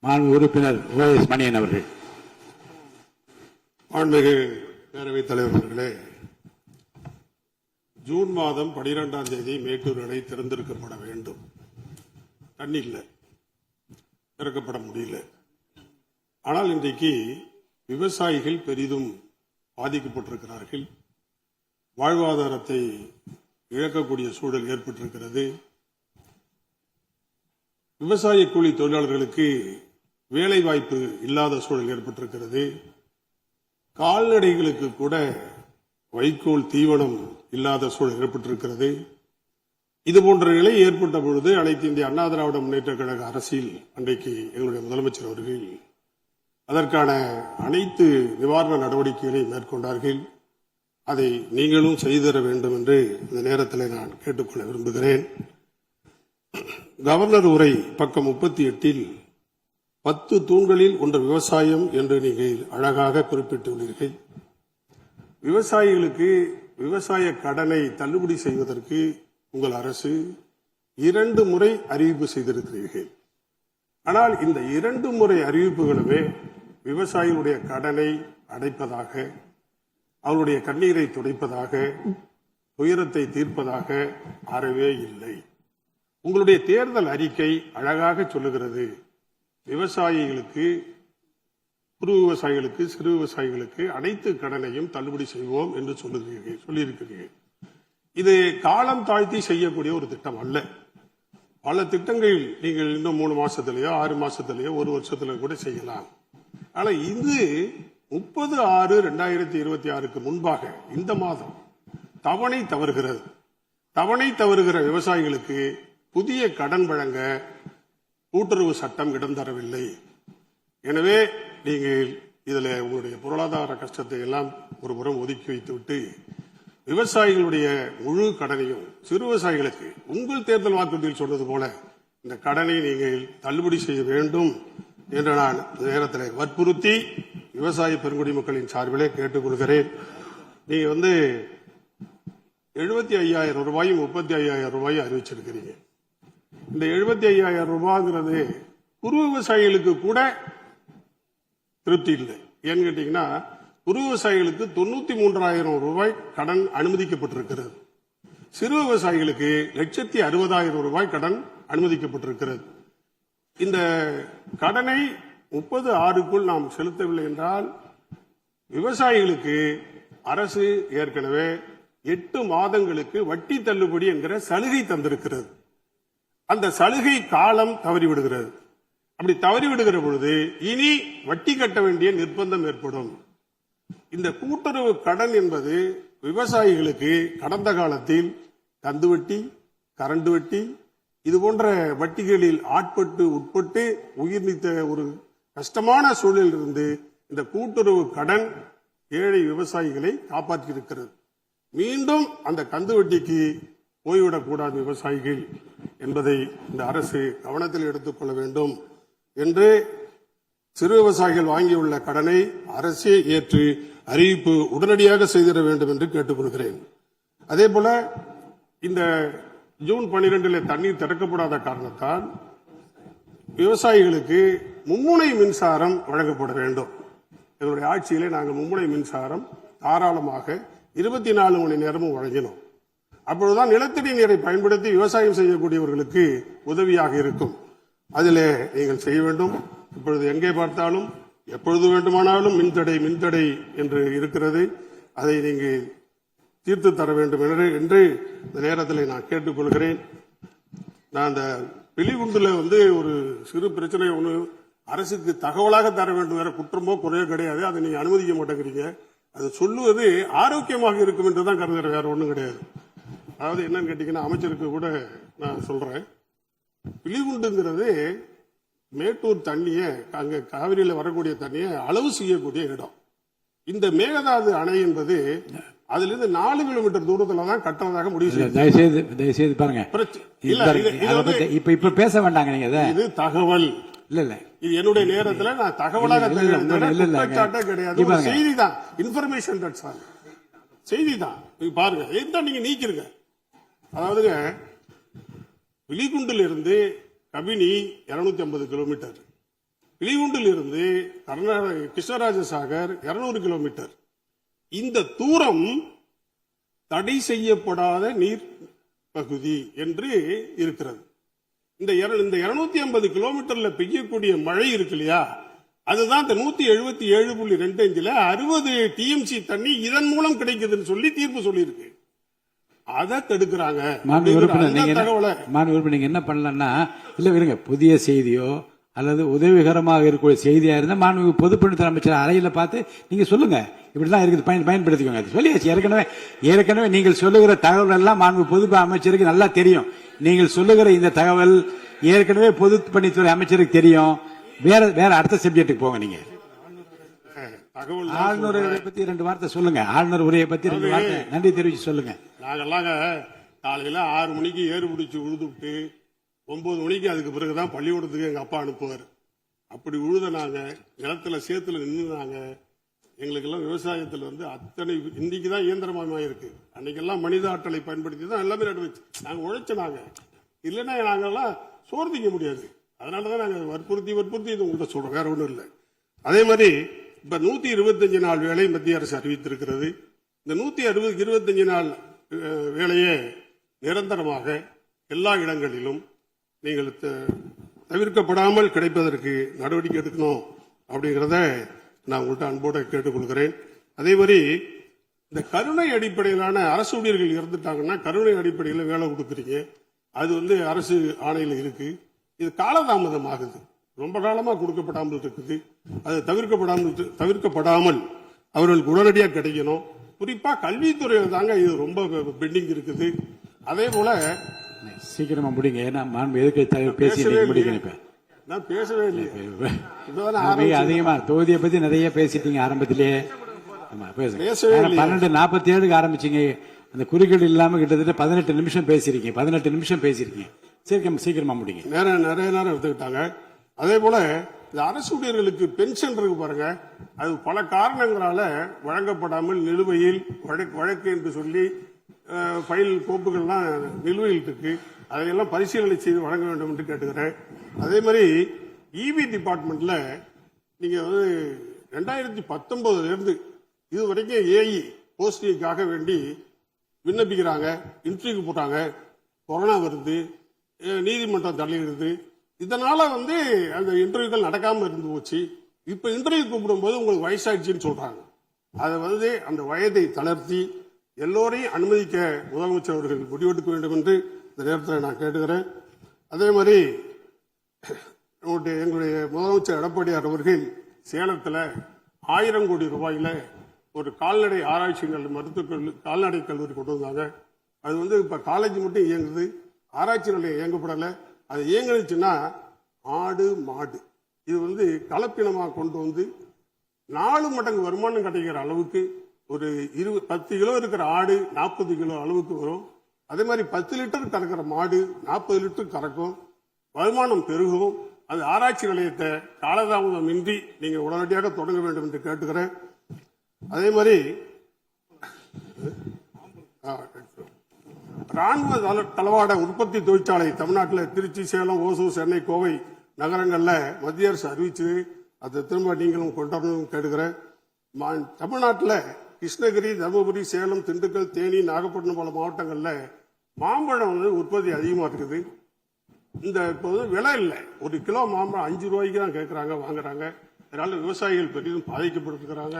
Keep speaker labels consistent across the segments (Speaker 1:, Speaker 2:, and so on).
Speaker 1: உறுப்பினர் OS மணியன் அவர்கள்.
Speaker 2: மாண்புமிகு பேரவைத் தலைவர் அவர்களே, ஜூன் மாதம் 12ஆம் தேதி மேட்டூர் அணை திறந்திருக்கப்பட வேண்டும். தண்ணி இல்லை, திறக்கப்பட முடியல. ஆனால் இன்றைக்கு விவசாயிகள் பெரிதும் பாதிக்கப்பட்டிருக்கிறார்கள். வாழ்வாதாரத்தை இழக்கக்கூடிய சூழல் ஏற்பட்டிருக்கிறது. விவசாய கூலி தொழிலாளர்களுக்கு வேலை வாய்ப்பு இல்லாத சூழல் ஏற்பட்டிருக்கிறது. கால்நடைகளுக்கு கூட வைக்கோல் தீவனம் இல்லாத சூழல் ஏற்பட்டிருக்கிறது. இதுபோன்ற நிலை ஏற்பட்ட பொழுது அனைத்து இந்திய அண்ணா திராவிட முன்னேற்ற கழக அரசில் அன்றைக்கு எங்களுடைய முதலமைச்சர் அவர்கள் அதற்கான அனைத்து நிவாரண நடவடிக்கைகளை மேற்கொண்டார்கள். அதை நீங்களும் செய்தர வேண்டும் என்று இந்த நேரத்தில் நான் கேட்டுக்கொள்ள விரும்புகிறேன். கவர்னர் உரை பக்கம் 38 10 தூண்களில் ஒன்று விவசாயம் என்று நீங்கள் அழகாக குறிப்பிட்டுள்ளீர்கள். விவசாயிகளுக்கு விவசாய கடனை தள்ளுபடி செய்வதற்கு உங்கள் அரசு 2 முறை அறிவிப்பு செய்திருக்கிறீர்கள். ஆனால் இந்த 2 முறை அறிவிப்புகளுமே விவசாயிகளுடைய கடனை அடைப்பதாக, அவருடைய கண்ணீரை துடைப்பதாக, துயரத்தை தீர்ப்பதாக அறவே இல்லை. உங்களுடைய தேர்தல் அறிக்கை அழகாக சொல்லுகிறது, விவசாயிகளுக்கு, குறு விவசாயிகளுக்கு, சிறு விவசாயிகளுக்கு அனைத்து கடனையும் தள்ளுபடி செய்வோம் என்று சொல்லியிருக்கிறீர்கள். இது காலம் தாழ்த்தி செய்யக்கூடிய ஒரு திட்டம் அல்ல. பல திட்டங்கள் நீங்கள் இன்னும் 3 மாசத்திலேயோ 6 மாசத்திலேயோ 1 வருஷத்துல கூட செய்யலாம். ஆனால் இது 30/6/2026 முன்பாக இந்த மாதம் தவணை தவறுகிறது. தவணை தவறுகிற விவசாயிகளுக்கு புதிய கடன் வழங்க கூட்டுறவு சட்டம் இடம் தரவில்லை. எனவே நீங்கள் இதில் உங்களுடைய பொருளாதார கஷ்டத்தை எல்லாம் ஒரு புறம் ஒதுக்கி வைத்துவிட்டு விவசாயிகளுடைய முழு கடனையும் சிறு விவசாயிகளுக்கு உங்கள் தேர்தல் வாக்குறுதியில் சொன்னது போல இந்த கடனை நீங்கள் தள்ளுபடி செய்ய வேண்டும் என்று நான் நேரத்தில் வற்புறுத்தி விவசாய பெருங்குடி மக்களின் சார்பிலே கேட்டுக்கொள்கிறேன். நீங்க 75,000 ரூபாயும் 35,000 ரூபாயும் அறிவிச்சிருக்கிறீங்க. இந்த 75,000 ரூபாய்ங்கிறது குறு விவசாயிகளுக்கு கூட திருப்தி இல்லை. ஏன்னு கேட்டீங்கன்னா, குறு விவசாயிகளுக்கு 93,000 ரூபாய் கடன் அனுமதிக்கப்பட்டிருக்கிறது. சிறு விவசாயிகளுக்கு 1,60,000 ரூபாய் கடன் அனுமதிக்கப்பட்டிருக்கிறது. இந்த கடனை 30/6க்குள் நாம் செலுத்தவில்லை என்றால் விவசாயிகளுக்கு அரசு ஏற்கனவே 8 மாதங்களுக்கு வட்டி தள்ளுபடி என்கிற சலுகை தந்திருக்கிறது. அந்த சலுகை காலம் தவறிவிடுகிறது. அப்படி தவறிவிடுகிற பொழுது இனி வட்டி கட்ட வேண்டிய நிர்பந்தம் ஏற்படும். இந்த கூட்டுறவு கடன் என்பது விவசாயிகளுக்கு கடந்த காலத்தில் கந்து வட்டி, கரண்ட் வட்டி, இது போன்ற வட்டிகளில் உட்பட்டு உயிர் நீத்த ஒரு கஷ்டமான சூழலில் இருந்து இந்த கூட்டுறவு கடன் ஏழை விவசாயிகளை காப்பாற்றியிருக்கிறது. மீண்டும் அந்த கந்து வட்டிக்கு போய்விடக்கூடாது விவசாயிகள் என்பதை இந்த அரசு கவனத்தில் எடுத்துக்கொள்ள வேண்டும் என்று சிறு விவசாயிகள் வாங்கியுள்ள கடனை அரசே ஏற்று அறிவிப்பு உடனடியாக செய்திட வேண்டும் என்று கேட்டுக்கொள்கிறேன். அதே போல இந்த ஜூன் 12 தண்ணீர் திறக்கப்படாத காரணத்தால் விவசாயிகளுக்கு மும்முனை மின்சாரம் வழங்கப்பட வேண்டும். எங்களுடைய ஆட்சியிலே நாங்கள் மும்முனை மின்சாரம் தாராளமாக 24 மணி நேரமும் வழங்கினோம். அப்பொழுதுதான் நிலத்தடி நீரை பயன்படுத்தி விவசாயம் செய்யக்கூடியவர்களுக்கு உதவியாக இருக்கும். அதிலே நீங்கள் செய்ய வேண்டும். இப்பொழுது எங்கே பார்த்தாலும் எப்பொழுது வேண்டுமானாலும் மின்தடை என்று இருக்கிறது. அதை நீங்கள் தீர்த்து தர வேண்டும் என்று இந்த நேரத்தில் நான் கேட்டுக்கொள்கிறேன். நான் அந்த வெளிகுண்டுல ஒரு சிறு பிரச்சனை ஒன்று அரசுக்கு தகவலாக தர வேண்டும், வேற குற்றமோ குறையோ கிடையாது. அதை நீங்க அனுமதிக்க மாட்டேங்கிறீங்க. அது சொல்லுவது ஆரோக்கியமாக இருக்கும் என்றுதான் கருதுகிற, வேற ஒன்றும் கிடையாது. அதாவது என்னன்னு கேட்டீங்கன்னா, அமைச்சருக்கு கூட நான் சொல்றேன், வெளிகுண்டுங்கிறது மேட்டூர் தண்ணிய, அங்க காவிரியில வரக்கூடிய தண்ணியை அளவு செய்யக்கூடிய இடம். இந்த மேகதாது அணை என்பது அதிலிருந்து 4 கிலோமீட்டர் தூரத்துல தான் கட்டுறதாக முடிவு செய்யும்.
Speaker 1: தயவுசெய்து பாருங்க, இப்ப பேச வேண்டாங்க. நீங்க இது தகவல் இல்ல இது என்னுடைய நேரத்துல நான் தகவலாக கிடையாது, செய்தி தான், இன்ஃபர்மேஷன் செய்தி தான். பாருங்க, இதுதான் நீங்க நீக்கிருங்க. அதாவதுங்க, வெளிகுண்டில் இருந்து கபினி 250 கிலோமீட்டர்,
Speaker 2: கிளிகுண்டில் இருந்து கர்நாடக கிருஷ்ணராஜ சாகர் 200 கிலோமீட்டர். இந்த தூரம் தடை செய்யப்படாத நீர் பகுதி என்று இருக்கிறது. இந்த 250 கிலோமீட்டர்ல பெய்யக்கூடிய மழை இருக்கு இல்லையா, அதுதான் இந்த 177.25 60 டிஎம்சி தண்ணி இதன் மூலம் கிடைக்குதுன்னு சொல்லி தீர்ப்பு சொல்லியிருக்கு. அதை தடுக்கிறாங்க.
Speaker 3: நீங்க என்ன பண்ணலன்னா, இல்ல இருங்க, புதிய செய்தியோ அல்லது உதவிகரமாக இருக்கக்கூடிய செய்தியா இருந்தா மாண்புமிகு பொதுப்பணித்துறை அமைச்சர் அறையில பார்த்து நீங்க சொல்லுங்க, இப்படிலாம் இருக்குது, பயன்படுத்திக்கோங்க. அது சொல்லியாச்சு. ஏற்கனவே நீங்கள் சொல்லுகிற தகவல் எல்லாம் மாண்புமிகு பொதுப்பணி அமைச்சருக்கு நல்லா தெரியும். நீங்கள் சொல்லுகிற இந்த தகவல் ஏற்கனவே பொதுப்பணித்துறை அமைச்சருக்கு தெரியும். வேற அடுத்த சப்ஜெக்டுக்கு போங்க. நீங்க ஆளுநர் உரையை பத்தி 2 வார்த்தை சொல்லுங்க. ஆளுநர் உரையை பத்தி 2 வார்த்தை நன்றி தெரிவிச்சு சொல்லுங்க.
Speaker 2: நாங்கெல்லாம் காலையில 6 மணிக்கு ஏறு பிடிச்சி உழுதுவிட்டு 9 மணிக்கு அதுக்கு பிறகுதான் பள்ளிக்கூடத்துக்கு எங்க அப்பா அனுப்புவார். அப்படி உழுத நாங்க நிலத்துல சேத்துல நின்றுனாங்க. எங்களுக்கெல்லாம் விவசாயத்தில் அத்தனை இன்னைக்குதான் இயந்திரமயமா இருக்கு. அன்னைக்கெல்லாம் மனித ஆற்றலை பயன்படுத்தி தான் எல்லாமே நடு வச்சு நாங்க உழைச்சனாங்க. இல்லைன்னா நாங்கெல்லாம் சோறு திங்க முடியாது. அதனாலதான் நாங்க வற்புறுத்தி இது உங்கள்கிட்ட சொல்றோம், வேற ஒன்றும் இல்லை. அதே மாதிரி இப்ப 125 நாள் வேலை மத்திய அரசு அறிவித்திருக்கிறது. இந்த 125 நாள் வேலையே நிரந்தரமாக எல்லா இடங்களிலும் நீங்கள் தவிர்க்கப்படாமல் கிடைப்பதற்கு நடவடிக்கை எடுக்கணும் அப்படிங்கிறத நான் உங்கள்கிட்ட அன்போடு கேட்டுக்கொள்கிறேன். அதே மாதிரி இந்த கருணை அடிப்படையிலான அரசு ஊழியர்கள் இறந்துட்டாங்கன்னா கருணை அடிப்படையில் வேலை கொடுக்குறீங்க. அது அரசு ஆணையில் இருக்கு. இது காலதாமதம் ஆகுது. ரொம்ப காலமா கொடுக்கப்படாமல் இருக்குது. அது தவிர்க்கப்படாமல் அவர்களுக்கு உடனடியாக கிடைக்கணும். குறிப்பா கல்வித்துறையில் தாங்க இது ரொம்ப பெண்டிங் இருக்குது. அதே போல
Speaker 3: சீக்கிரமா முடிங்க. ஏன்னா மாண்பு எதுக்கு பேசி முடிக்க
Speaker 2: நான் பேசவே இல்லையே.
Speaker 3: அதிகமா தொகுதியை பத்தி நிறைய பேசிட்டீங்க ஆரம்பத்திலேயே. 12:47 ஆரம்பிச்சீங்க. அந்த குறுக்கீடு இல்லாம கிட்டத்தட்ட 18 நிமிஷம் பேசிருக்கீங்க. சீக்கிரமா முடிங்க.
Speaker 2: நிறைய நேரம் எடுத்துக்கிட்டாங்க. அதே போல இந்த அரசு ஊழியர்களுக்கு பென்ஷன் இருக்கு பாருங்க, அது பல காரணங்களால வழங்கப்படாமல் நிலுவையில் வழக்கு என்று சொல்லி ஃபைல் கோப்புகள்லாம் நிலுவையில் இருக்கு. அதையெல்லாம் பரிசீலனை செய்து வழங்க வேண்டும் என்று கேட்டுக்கிறேன். அதே மாதிரி இபி டிபார்ட்மெண்ட்ல நீங்க 2019 இருந்து இதுவரைக்கும் ஏஇ போஸ்டிங்காக வேண்டி விண்ணப்பிக்கிறாங்க, இன்டர்வியூக்கு போட்டாங்க. கொரோனா வருது, நீதிமன்றம் தள்ளிடுது. இதனால அந்த இன்டர்வியூக்கள் நடக்காம இருந்து போச்சு. இப்ப இன்டர்வியூ கூப்பிடும் போது உங்களுக்கு வயசாயிடுச்சுன்னு சொல்றாங்க. அதை அந்த வயதை தளர்த்தி எல்லோரையும் அனுமதிக்க முதலமைச்சர் அவர்கள் முடிவெடுக்க வேண்டும் என்று இந்த நேரத்தில் நான் கேட்டுக்கிறேன். அதே மாதிரி எங்களுடைய முதலமைச்சர் எடப்பாடியார் அவர்கள் சேலத்தில் 1000 கோடி ரூபாயில ஒரு கால்நடை ஆராய்ச்சி கால்நடை கல்லூரி கொண்டு வந்தாங்க. அது இப்ப காலேஜ் மட்டும் இயங்குது, ஆராய்ச்சி நிலையம் இயங்கப்படலை. அது இயங்குச்சுன்னா ஆடு மாடு இது கலப்பினமாக கொண்டு 4 மடங்கு வருமானம் கிடைக்கிற அளவுக்கு ஒரு 10 கிலோ இருக்கிற ஆடு 40 கிலோ அளவுக்கு வரும். அதே மாதிரி 10 லிட்டர் கறக்கிற மாடு 40 லிட்டர் கறக்கும். வருமானம் பெருகும். அது ஆராய்ச்சி நிலையத்தை காலதாமதம் இன்றி நீங்க உடனடியாக தொடங்க வேண்டும் என்று கேட்டுக்கிறேன். அதே மாதிரி ராணுவ தளவாட உற்பத்தி தொழிற்சாலை தமிழ்நாட்டில் திருச்சி, சேலம், ஓசூர், சென்னை, கோவை நகரங்கள்ல மத்திய அரசு அறிவிச்சு அதை திரும்ப நீங்களும் கொண்டு வரணும் கேட்டுக்கிறேன். தமிழ்நாட்டில் கிருஷ்ணகிரி, தருமபுரி, சேலம், திண்டுக்கல், தேனி, நாகப்பட்டினம் போல மாவட்டங்கள்ல மாம்பழம் உற்பத்தி அதிகமா இருக்குது. இப்போது விலை இல்லை. 1 கிலோ மாம்பழம் 5 ரூபாய்க்கு தான் கேட்கறாங்க, வாங்குறாங்க. அதனால விவசாயிகள் பெரிதும் பாதிக்கப்பட்டிருக்கிறாங்க.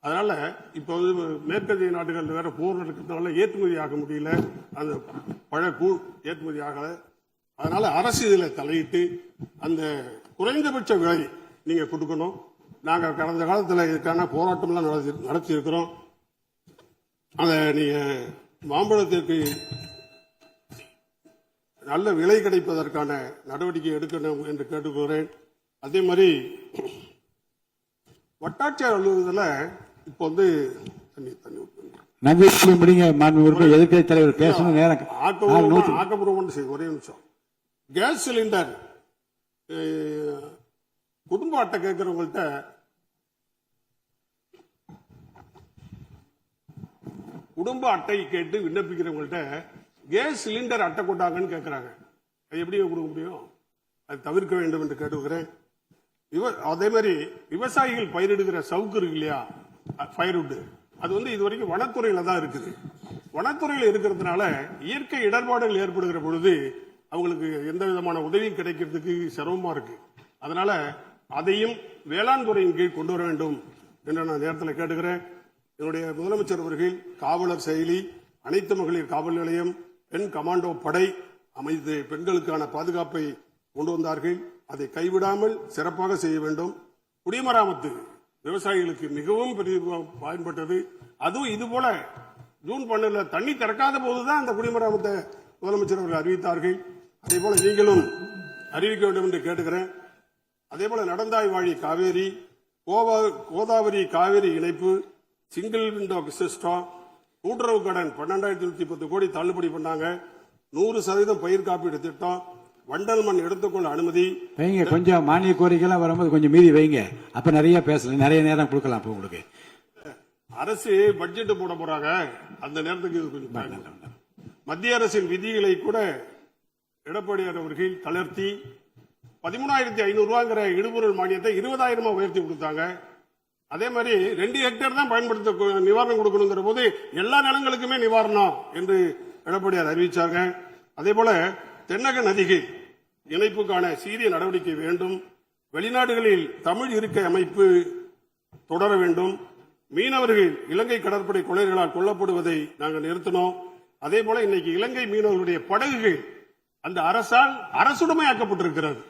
Speaker 2: அதனால இப்ப மேற்கத்திய நாடுகள் வேற போர் நடக்கிறதுனால ஏற்றுமதி ஆக முடியல, அந்த பழக்கூழ் ஏற்றுமதி ஆகல. அதனால அரசு இதுல தலையிட்டு அந்த குறைந்தபட்ச விலை நீங்க கொடுக்கணும். நாங்க கடந்த காலத்தில் இதுக்கான போராட்டம்லாம் நடத்தி இருக்கிறோம். அதை நீங்க மாம்பழத்திற்கு நல்ல விலை கிடைப்பதற்கான நடவடிக்கை எடுக்கணும் என்று கேட்டுக்கொள்கிறேன். அதே மாதிரி வட்டாட்சியர் அலுவலகத்தில் இப்போ
Speaker 3: நன்றி முடிங்க. எதிர்க்கட்சி தலைவர் பேசணும். நேரம்
Speaker 2: ஆக்கப்பூர்வம் செய்யும். ஒரே நிமிஷம். கேஸ் சிலிண்டர் குடும்ப அட்டை கேட்கிறவங்கள்ட்ட குடும்ப அட்டை கேட்டு விண்ணப்பிக்கிறவங்கள்ட்ட கேஸ் சிலிண்டர் அட்டை கொண்டாங்கன்னு கேட்கிறாங்க. அது எப்படி கொடுக்க முடியும்? அது தவிர்க்க வேண்டும் என்று கேட்டுக்கிறேன். அதே மாதிரி விவசாயிகள் பயிரிடுகிற சவுக்கு இருக்கு இல்லையா, ஃபயர்வுட், அது இதுவரைக்கும் வனத்துறையில தான் இருக்குது. வனத்துறையில் இருக்கிறதுனால இயற்கை இடர்பாடுகள் ஏற்படுகிற பொழுது அவங்களுக்கு எந்த விதமான உதவியும் கிடைக்கிறதுக்கு சிரமமா இருக்கு. அதனால அதையும் வேளாண் துறையின் கீழ் கொண்டு வர வேண்டும் என்று நான் நேரத்தில் கேட்டுக்கிறேன். என்னுடைய முதலமைச்சர் அவர்கள் காவலர் செயலி, அனைத்து மகளிர் காவல் நிலையம், பெண் கமாண்டோ படை அமைத்து பெண்களுக்கான பாதுகாப்பை கொண்டு வந்தார்கள். அதை கைவிடாமல் சிறப்பாக செய்ய வேண்டும். குடிமராமத்து விவசாயிகளுக்கு மிகவும் பயன்பட்டது. அதுவும் இதுபோல ஜூன் 12 தண்ணி திறக்காத போதுதான் அந்த குடிமராமத்தை முதலமைச்சர் அவர்கள் அறிவித்தார்கள். அதே போல நீங்களும் அறிவிக்க வேண்டும் என்று கேட்டுக்கிறேன். அதே போல நடந்தாய் வாழி காவேரி, கோதாவரி காவேரி இணைப்பு, சிங்கிள் விண்டோ சிஸ்டம், கூட்டுறவு கடன் 12,110 கோடி தள்ளுபடி பண்ணாங்க. 100% பயிர் காப்பீடு திட்டம், வண்டல் மண் எடுத்துக்கொள்ள அனுமதி
Speaker 3: வைங்க. கொஞ்சம் மானிய கோரிக்கைலாம் வரும்போது கொஞ்சம் மீதி வைங்க, அப்ப நிறைய பேசலாம், நிறைய நேரம் கொடுக்கலாம். அப்ப உங்களுக்கு
Speaker 2: அரசு பட்ஜெட் போட போறாங்க, அந்த நேரத்துக்கு இது கொஞ்சம் மத்திய அரசின் விதிகளை கூட எடப்பாடியார் அவர்கள் தளர்த்தி 13,500 ரூபாங்கிற இடுபொருள் மானியத்தை 20,000 உயர்த்தி கொடுத்தாங்க. அதே மாதிரி 2 ஹெக்டேர் தான் பயன்படுத்த நிவாரணம் கொடுக்கணுங்கிற போது எல்லா நிலங்களுக்குமே நிவாரணம் என்று எடப்பாடியார் அறிவிச்சாங்க. அதே போல தென்னக நதிகள் இணைப்புக்கான சீரிய நடவடிக்கை வேண்டும். வெளிநாடுகளில் தமிழ் இருக்கை அமைப்பு தொடர வேண்டும். மீனவர்கள் இலங்கை கடற்படை கொள்ளையர்களால் கொல்லப்படுவதை நாங்கள் நிறுத்தினோம். அதே போல இன்னைக்கு இலங்கை மீனவர்களுடைய படகுகள் அந்த அரசால் அரசுடைமையாக்கப்பட்டிருக்கிறது.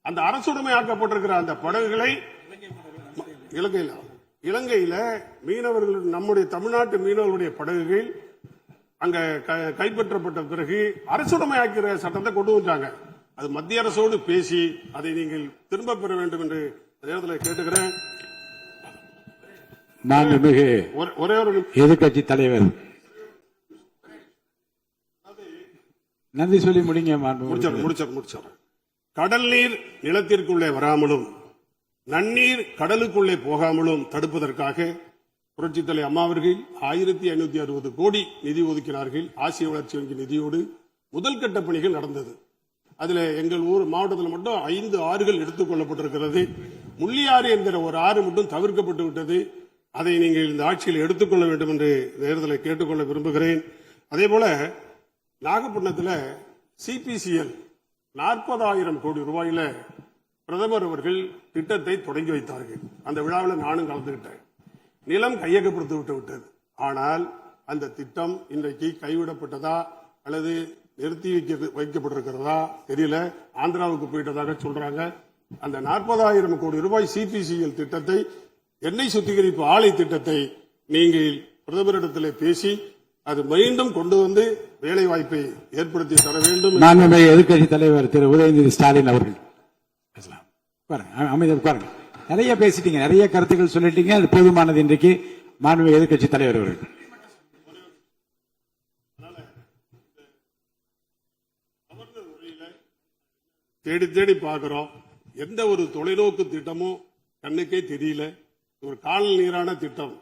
Speaker 2: அந்த அரசுடைமையாக்கப்பட்டிருக்கிற அந்த படகுகளை இலங்கையில மீனவர்கள், நம்முடைய தமிழ்நாட்டு மீனவர்களுடைய படகுகள் அங்க கைப்பற்றப்பட்ட பிறகு அரசுடைமையாக்கிற சட்டத்தை கொண்டு வந்தாங்க. அது மத்திய அரசோடு பேசி அதை நீங்கள் திரும்ப பெற வேண்டும் என்று நேரத்தில் கேட்டுக்கிறேன்.
Speaker 3: மாண்புமிகு
Speaker 2: ஒரே ஒரு
Speaker 3: எதிர்கட்சி தலைவர் நன்றி சொல்லி முடிங்க.
Speaker 2: முடிச்சார். கடல் நீர் நிலத்திற்குள்ளே வராமலும் நன்னீர் கடலுக்குள்ளே போகாமலும் தடுப்பதற்காக புரட்சித் தலைவர் அம்மா அவர்கள் 1,560 கோடி நிதி ஒதுக்கினார்கள். ஆசிய வளர்ச்சி வங்கி நிதியோடு முதல் கட்ட பணிகள் நடந்தது. அதுல எங்கள் ஊர் மாவட்டத்தில் மட்டும் 5 ஆறுகள் எடுத்துக் கொள்ளப்பட்டிருக்கிறது. முள்ளியாறு என்கிற ஒரு ஆறு மட்டும் தவிர்க்கப்பட்டு விட்டது. அதை நீங்கள் இந்த ஆட்சியில் எடுத்துக்கொள்ள வேண்டும் என்று நேரத்தில் கேட்டுக்கொள்ள விரும்புகிறேன். அதே போல நாகப்பட்டினத்தில் சிபிசிஎல் 40,000 கோடி ரூபாயில பிரதமர் அவர்கள் திட்டத்தை தொடங்கி வைத்தார்கள். அந்த விழாவில் நானும் கலந்துகிட்டேன். நிலம் கையகப்படுத்தி விட்டது. ஆனால் அந்த திட்டம் இன்றைக்கு கைவிடப்பட்டதா அல்லது நிறுத்தி வைக்கப்பட்டிருக்கிறதா தெரியல. ஆந்திராவுக்கு போயிட்டதாக சொல்றாங்க. அந்த 40,000 கோடி ரூபாய் சிபிசிஎல் திட்டத்தை, எண்ணெய் சுத்திகரிப்பு ஆலை திட்டத்தை நீங்கள் பிரதமரிடத்தில் பேசி அது மீண்டும் கொண்டு வந்து வேலை வாய்ப்பை ஏற்படுத்தி தர வேண்டும்.
Speaker 3: மாண்புமிகு எதிர்க்கட்சி தலைவர் திரு உதயநிதி ஸ்டாலின் அவர்கள் அமைதியாக உட்காருங்க. நிறைய பேசிட்டீங்க, நிறைய கருத்துக்கள் சொல்லிட்டீங்க, அது போதுமானது. இன்றைக்கு மாண்புமிகு எதிர்க்கட்சி தலைவர் அவர்கள்
Speaker 2: தேடி தேடி பார்க்கிறோம். எந்த ஒரு தொலைநோக்கு திட்டமும் கண்ணுக்கே தெரியல. ஒரு கால் நீரான திட்டம்.